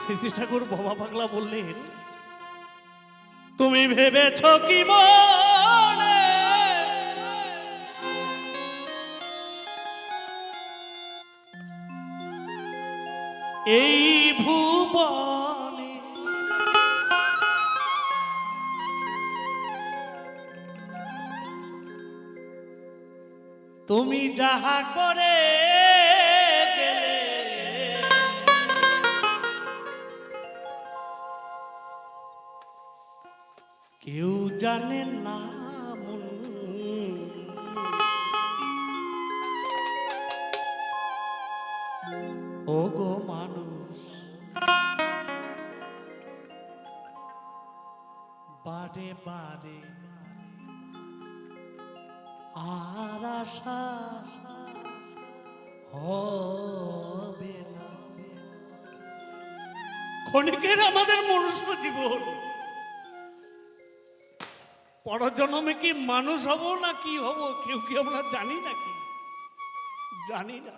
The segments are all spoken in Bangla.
শ্রী ঠাকুর বাবা পাগলা বললেন, তুমি ভেবেছ কি মনে এই ভুবনে তুমি যাহা করে গেলে কেউ জানে না ও গো মানুষ বারে বারে আর আশা হবে না। ক্ষণিকের আমাদের মনুষ্য জীবন, পরজন্মে কি মানুষ হব না কি হব কেউ কি আমরা জানি নাকি? জানি না।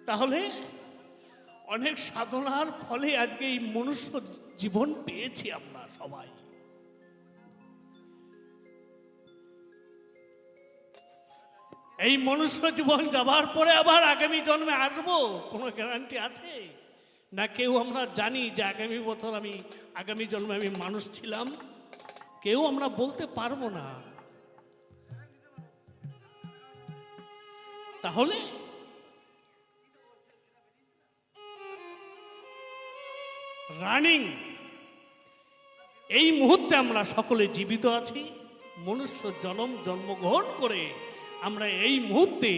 তাহলে অনেক সাধনার ফলে আজকে এই মনুষ্য জীবন পেয়েছি আমরা সবাই। এই মনুষ্য জীবন যাবার পরে আবার আগামী জন্মে আসবো কোনো গ্যারান্টি আছে না? কেউ আমরা জানি যে আগামী বছর আগামী জন্মে আমি মানুষ ছিলাম? কেউ আমরা বলতে পারবো না। তাহলে রানিং এই মুহূর্তে আমরা সকলে জীবিত আছি। মনুষ্য জন্মগ্রহণ করে আমরা এই মুহূর্তে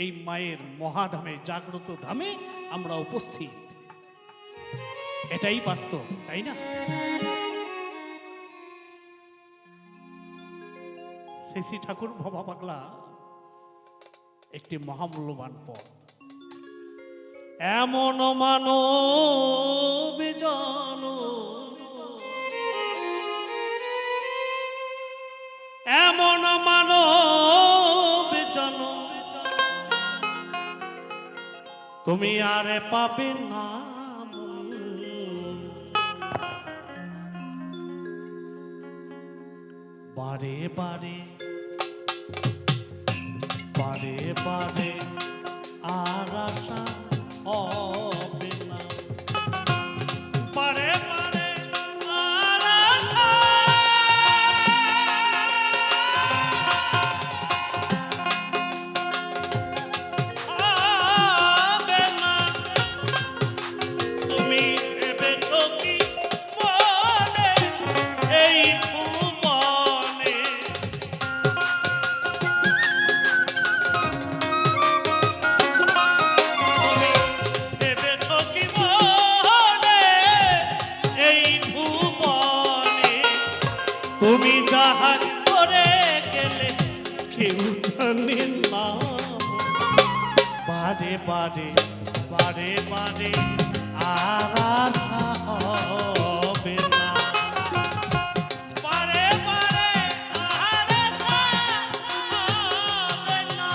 এই মায়ের মহাধামে জাগ্রত ধামে আমরা উপস্থিত। এটাই বাস্তব, তাই না? শ্রী ঠাকুর বাবা পাগলা একটি মহামূল্যবান পদ। এমন মানব জন এমন মানব জন তুমি আরে পাবে না। বারে বারে বারে বারে আর আশা হবে না। বারে বারে আর আশা হবে না। তুমি ভেবেছ কি মনে এই ভুবনে তুমি যাহা করে গেলে কেউ জানে না। বারে বারে বারে বারে আর আশা হবে না। বারে বারে আর আশা হবে না।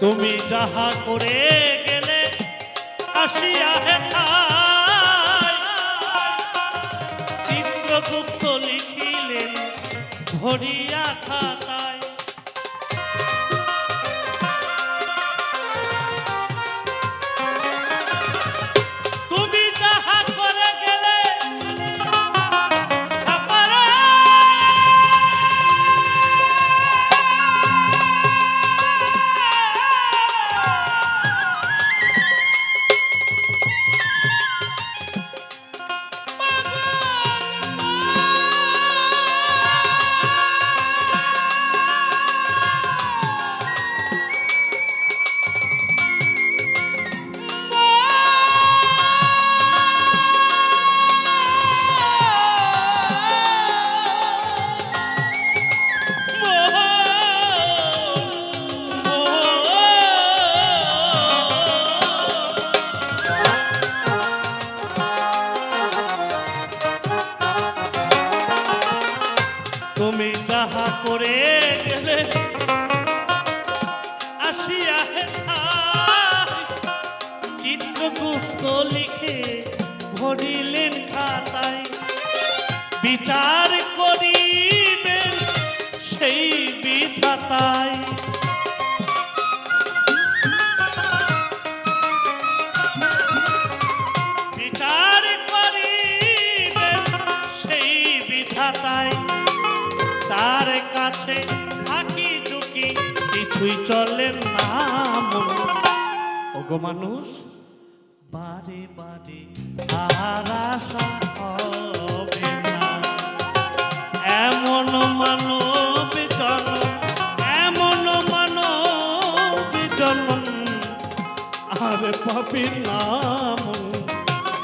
তুমি যাহা করে গেলে আসিয়া হেথায় চিত্রগুপ্ত লিখিলেন ভরিয়া খাতায়। তুমি যাহা করে গেলে তুমি যাহা করে গেলে আসিয়া চিত্রগুপ্ত লিখে ভরিলেন খাতায়, বিচার করিবেন সেই বিধাতায়। বিচার করিবেন সেই বিধাতায়, তার কাছে ফাঁকি ঝুঁকি কিছুই চলে না। ওগো মানুষ বারে বারে আর আশা হবে না, এমন মানব জন্ম, এমন মানব জন্ম আর পাপির নাম।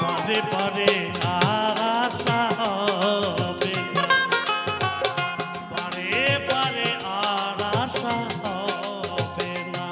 বারে বারে আর আশা হবে না, বারে বারে আর আশা হবে না।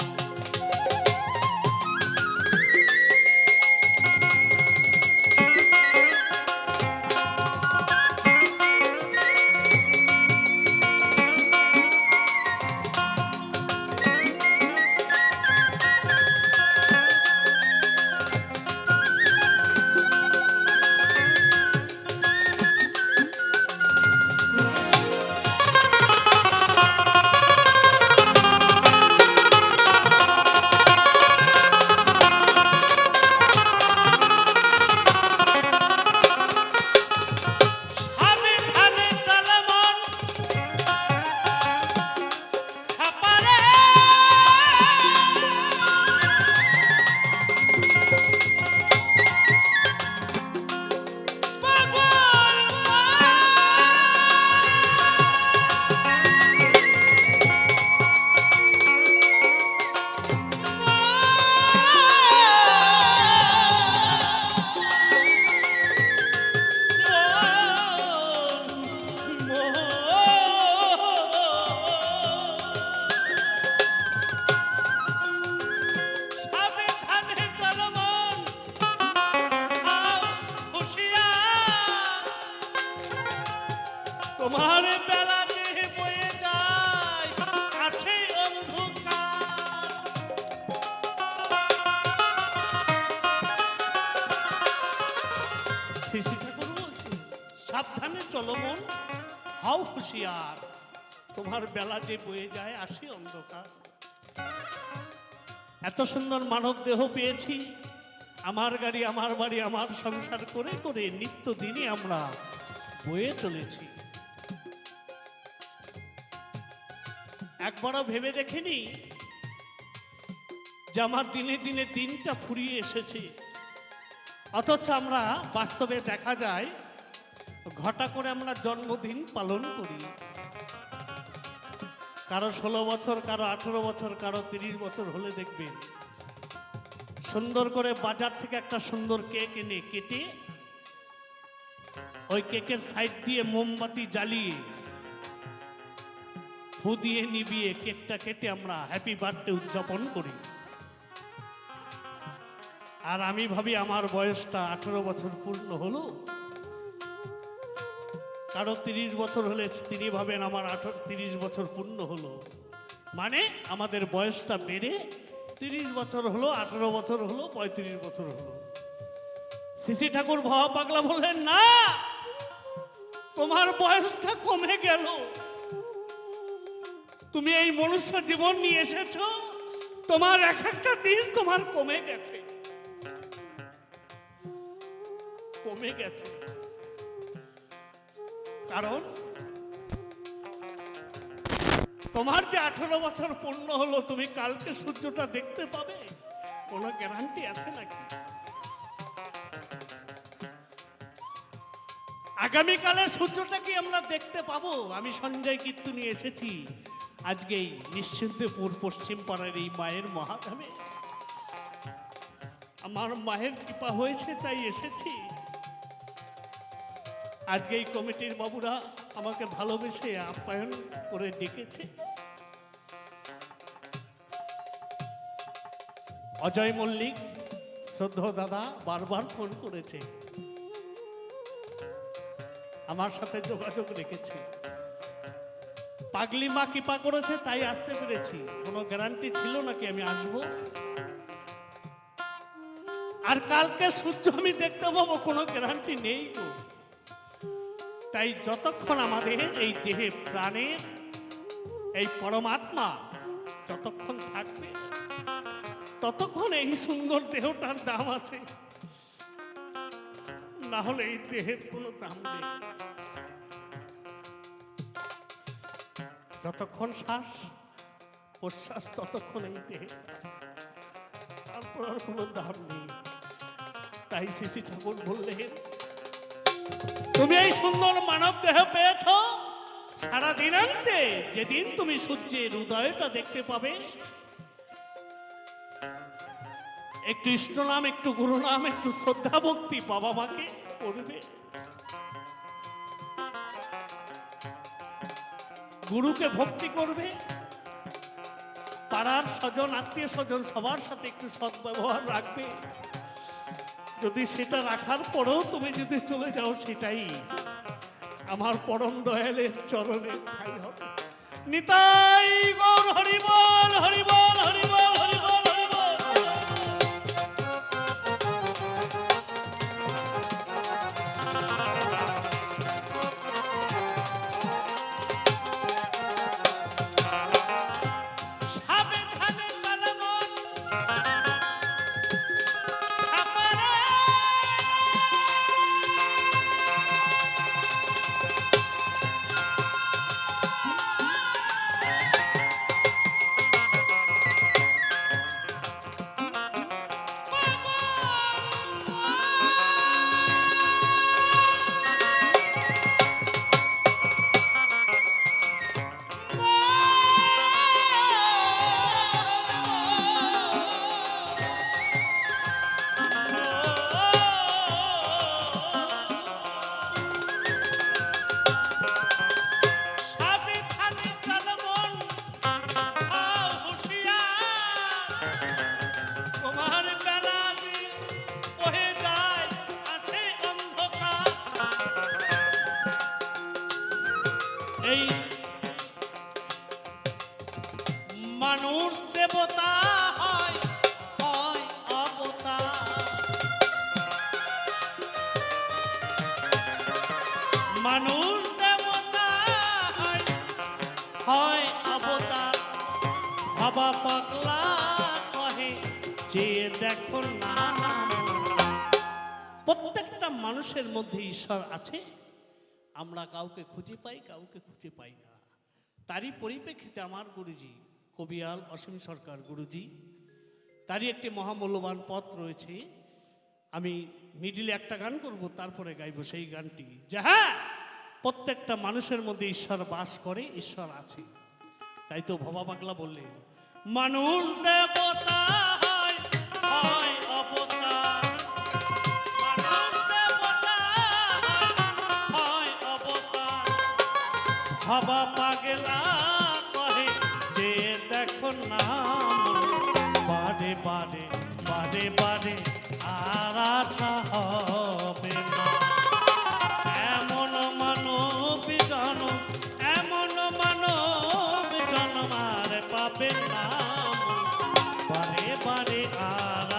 তোমার বেলা যে বয়ে যায় আসে অন্ধকার। শ্রী ঠাকুর বলছে সাবধানে চলো মন, হাও হুঁশিয়ার, তোমার বেলা যে বয়ে যায় আসে অন্ধকার। এত সুন্দর মানব দেহ পেয়েছি, আমার গাড়ি আমার বাড়ি আমার সংসার করে করে নিত্যদিনই আমরা বয়ে চলেছি। একবারও ভেবে দেখিনি যে আমার দিনে দিনে দিনটা ফুরিয়ে এসেছে, অথচ আমরা বাস্তবে দেখা যায় ঘটা করে আমরা জন্মদিন পালন করি। কারো 16 বছর, কারো 18 বছর, কারো 30 বছর হলে দেখবেন সুন্দর করে বাজার থেকে একটা সুন্দর কেক এনে কেটে ওই কেকের সাইড দিয়ে মোমবাতি জ্বালিয়ে ফু দিয়ে নিবিয়ে কেকটা কেটে আমরা হ্যাপি বার্থডে উদযাপন করি। আর আমি ভাবি আমার বয়সটা 18 বছর পূর্ণ হলো, কারো 30 বছর হলে তিনি ভাবেন আমার 30 বছর পূর্ণ হলো, মানে আমাদের বয়সটা বেড়ে 30 বছর হলো, 18 বছর হলো, 35 বছর হলো। শ্রী ঠাকুর ভবা পাগলা বললেন না, তোমার বয়সটা কমে গেল। তুমি এই মনুষ্য জীবন নিয়ে এসেছো, তোমার এক একটা দিন তোমার কমে গেছে, কমে গেছে। কারণ তোমার যে 18 বছর পূর্ণ হলো, তুমি কালকে সূর্যটা দেখতে পাবে, কোনো গ্যারান্টি আছে নাকি? আগামীকালের সূর্যটা কি আমরা দেখতে পাবো? আমি সঞ্জয় কীর্তু নিয়ে এসেছি আজকেই নিশ্চিন্তপুর পশ্চিম পাড়ার এই মায়ের মহাধামে। আমার মায়ের কৃপা হয়েছে তাই এসেছি। আজকে এই কমিটির বাবুরা আমাকে ভালোবেসে আপ্যায়ন করে ডেকেছে। অজয় মল্লিক শ্রদ্ধেয় দাদা বারবার ফোন করেছে, আমার সাথে যোগাযোগ রেখেছে। পাগলি মা কৃপা করেছে তাই আসতে পেরেছি, কোনো গ্যারান্টি ছিল নাকি আমি আসব। আর কালকে সূর্য আমি দেখতে পাবো, কোনো গ্যারান্টি নেই তো। তাই যতক্ষণ আমাদের এই দেহে প্রাণে এই পরমাত্মা যতক্ষণ থাকবে ততক্ষণ এই সুন্দর দেহটার দাম আছে, না হলে এই দেহের কোনো দাম নেই। যতক্ষণ শ্বাস প্রশ্বাস ততক্ষণ এই দেহে, তারপর আর কোনো দাম নেই। তাই শ্রী ঠাকুর বললেন, তুমি এই সুন্দর মানব দেহ পেয়েছ, সারা দিনান্তে যেদিন তুমি সূর্যের উদয়টা দেখতে পাবে, একটু ইষ্ট নাম, একটু গুরু নাম, একটু শ্রদ্ধা ভক্তি বাবা মাকে করবে। গুরুকে ভক্তি করবে, পাড়ার স্বজন আত্মীয় স্বজন সবার সাথে একটু সদ্ব্যবহার রাখবে। যদি সেটা রাখার পরেও তুমি যদি চলে যাও, সেটাই আমার পরম দয়ালের চরণে ঠাঁই হবে। নিতাই গৌর হরি বল, হরি বল, হরি বল, হরি বল, হরি বল। সাবধানে চালাবন এই মানুষ দেবতা হয়, হয় অবতার। মানুষ দেবতা হয়, হয় অবতার। বাবা পাগলা কহে যে দেখো না, প্রত্যেকটা মানুষের মধ্যে ঈশ্বর আছে। আমরা কাউকে খুঁজে পাই, কাউকে খুঁজে পাই না। তারই পরিপ্রেক্ষিতে আমার গুরুজি কবিয়াল অসীম সরকার গুরুজি, তারই একটি মহামূল্যবান পথ রয়েছে। আমি মিডিলে একটা গান করব, তারপরে গাইব সেই গানটি, যে হ্যাঁ, প্রত্যেকটা মানুষের মধ্যে ঈশ্বর বাস করে, ঈশ্বর আছে। তাই তো ভবা পাগলা বললেন, মানুষ দেবতা হয়, হয় অবতার। বাবা পাগলা কহে যে দেখো না, বারে বারে বারে বারে আর আশা হবে না। এমন মানব জনম, এমন মানব জন্ম আর পাবে না, বারে বারে আর